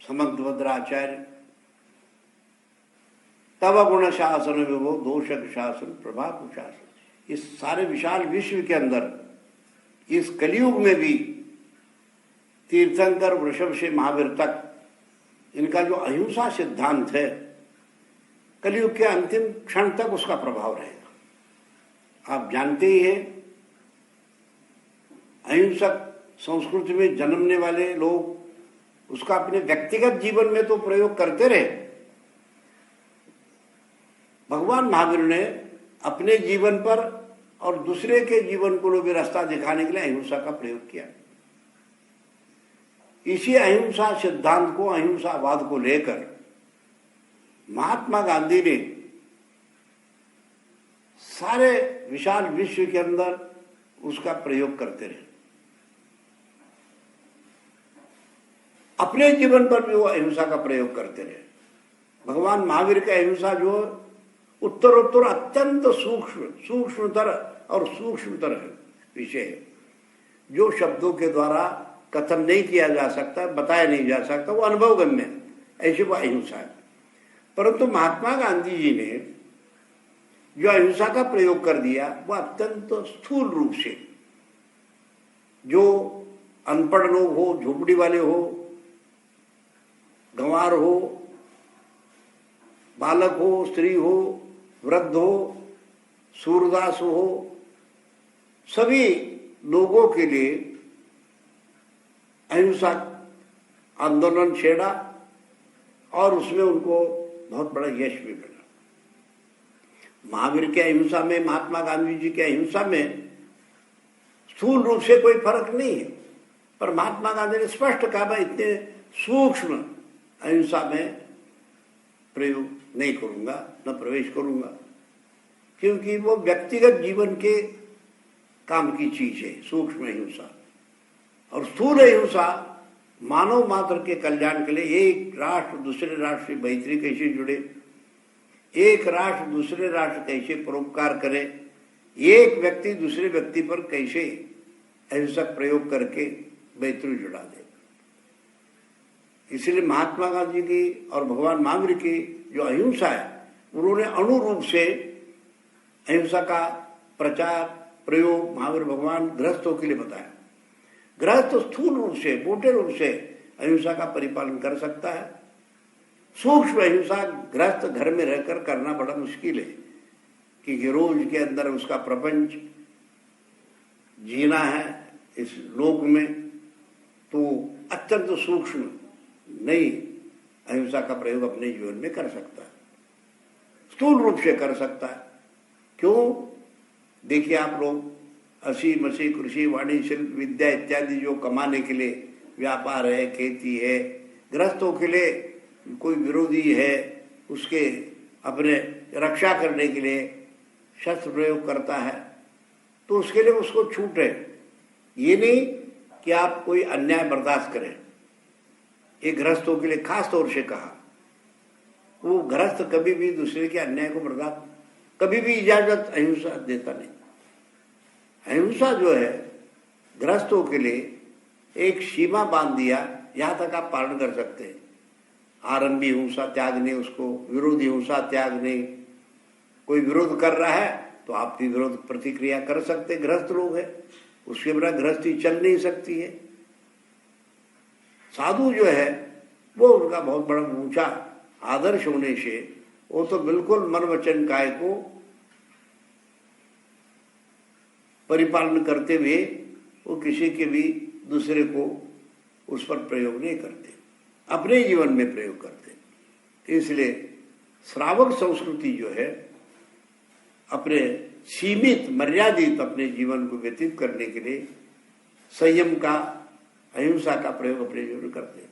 समंतभद्राचार्य, तव गुण शासन विभो दोषक शासन प्रभाव शासन। इस सारे विशाल विश्व के अंदर इस कलयुग में भी तीर्थंकर वृषभ से महावीर तक इनका जो अहिंसा सिद्धांत है, कलयुग के अंतिम क्षण तक उसका प्रभाव रहेगा। आप जानते ही हैं, अहिंसक संस्कृति में जन्मने वाले लोग उसका अपने व्यक्तिगत जीवन में तो प्रयोग करते रहे। भगवान महावीर ने अपने जीवन पर और दूसरे के जीवन को भी रास्ता दिखाने के लिए अहिंसा का प्रयोग किया। इसी अहिंसा सिद्धांत को, अहिंसावाद को लेकर महात्मा गांधी ने सारे विशाल विश्व के अंदर उसका प्रयोग करते रहे। अपने जीवन पर भी वो अहिंसा का प्रयोग करते रहे। भगवान महावीर की अहिंसा जो उत्तरोत्तर अत्यंत सूक्ष्मतर और सूक्ष्मतर विषय है, जो शब्दों के द्वारा कथन नहीं किया जा सकता, बताया नहीं जा सकता, वो अनुभवगम्य है, ऐसी वो अहिंसा है। परंतु महात्मा गांधी जी ने जो अहिंसा का प्रयोग कर दिया वो अत्यंत स्थूल रूप से, जो अनपढ़ लोग हो, झोपड़ी वाले हो, गंवार हो, बालक हो, स्त्री हो, वृद्ध हो, सूरदास हो, सभी लोगों के लिए अहिंसा आंदोलन छेड़ा और उसमें उनको बहुत बड़ा यश भी मिला। महावीर के अहिंसा में, महात्मा गांधी जी के अहिंसा में स्थूल रूप से कोई फर्क नहीं है, पर महात्मा गांधी ने स्पष्ट कहा, मैं इतने सूक्ष्म अहिंसा में प्रयोग नहीं करूंगा, न प्रवेश करूंगा, क्योंकि वो व्यक्तिगत जीवन के काम की चीज है सूक्ष्म अहिंसा। और स्थूल अहिंसा मानव मात्र के कल्याण के लिए, एक राष्ट्र दूसरे राष्ट्र से मैत्री कैसे जुड़े, एक राष्ट्र दूसरे राष्ट्र कैसे परोपकार करे, एक व्यक्ति दूसरे व्यक्ति पर कैसे अहिंसक प्रयोग करके मैत्री जुड़ा दे। इसलिए महात्मा गांधी की और भगवान महावीर की जो अहिंसा है, उन्होंने अनुरूप से अहिंसा का प्रचार प्रयोग महावीर भगवान गृहस्थों के लिए बताया। गृहस्थ स्थूल रूप से, मोटे रूप से अहिंसा का परिपालन कर सकता है। सूक्ष्म अहिंसा गृहस्थ घर में रहकर करना बड़ा मुश्किल है, क्योंकि रोज के अंदर उसका प्रपंच जीना है इस लोक में, तो अत्यंत सूक्ष्म नहीं अहिंसा का प्रयोग अपने जीवन में कर सकता है, स्थूल रूप से कर सकता है। क्यों? देखिए आप लोग हंसी मसी कृषि वाणिज्य शिल्प विद्या इत्यादि जो कमाने के लिए व्यापार है, खेती है, गृहस्थों के लिए कोई विरोधी है, उसके अपने रक्षा करने के लिए शस्त्र प्रयोग करता है, तो उसके लिए उसको छूट है। ये नहीं कि आप कोई अन्याय बर्दाश्त करें, ये गृहस्थों के लिए खास तौर से कहा। वो गृहस्थ कभी भी दूसरे के अन्याय को बर्दाश्त, कभी भी इजाजत अहिंसा देता नहीं। अहिंसा जो है गृहस्थों के लिए एक सीमा बांध दिया, यहां तक आप पालन कर सकते हैं। आरंभी हिंसा त्यागने, उसको विरोधी हिंसा त्यागने। कोई विरोध कर रहा है तो आप भी विरोध प्रतिक्रिया कर सकते, गृहस्थ लोग है, उसके बिना गृहस्थी चल नहीं सकती है। साधु जो है वो उनका बहुत बड़ा ऊंचा आदर्श होने से वो तो बिल्कुल मन वचन काय को परिपालन करते हुए वो किसी के भी दूसरे को उस पर प्रयोग नहीं करते, अपने जीवन में प्रयोग करते। इसलिए श्रावक संस्कृति जो है अपने सीमित मर्यादित अपने जीवन को व्यतीत करने के लिए संयम का, अहिंसा का प्रयोग अपने जीवन में करते हैं।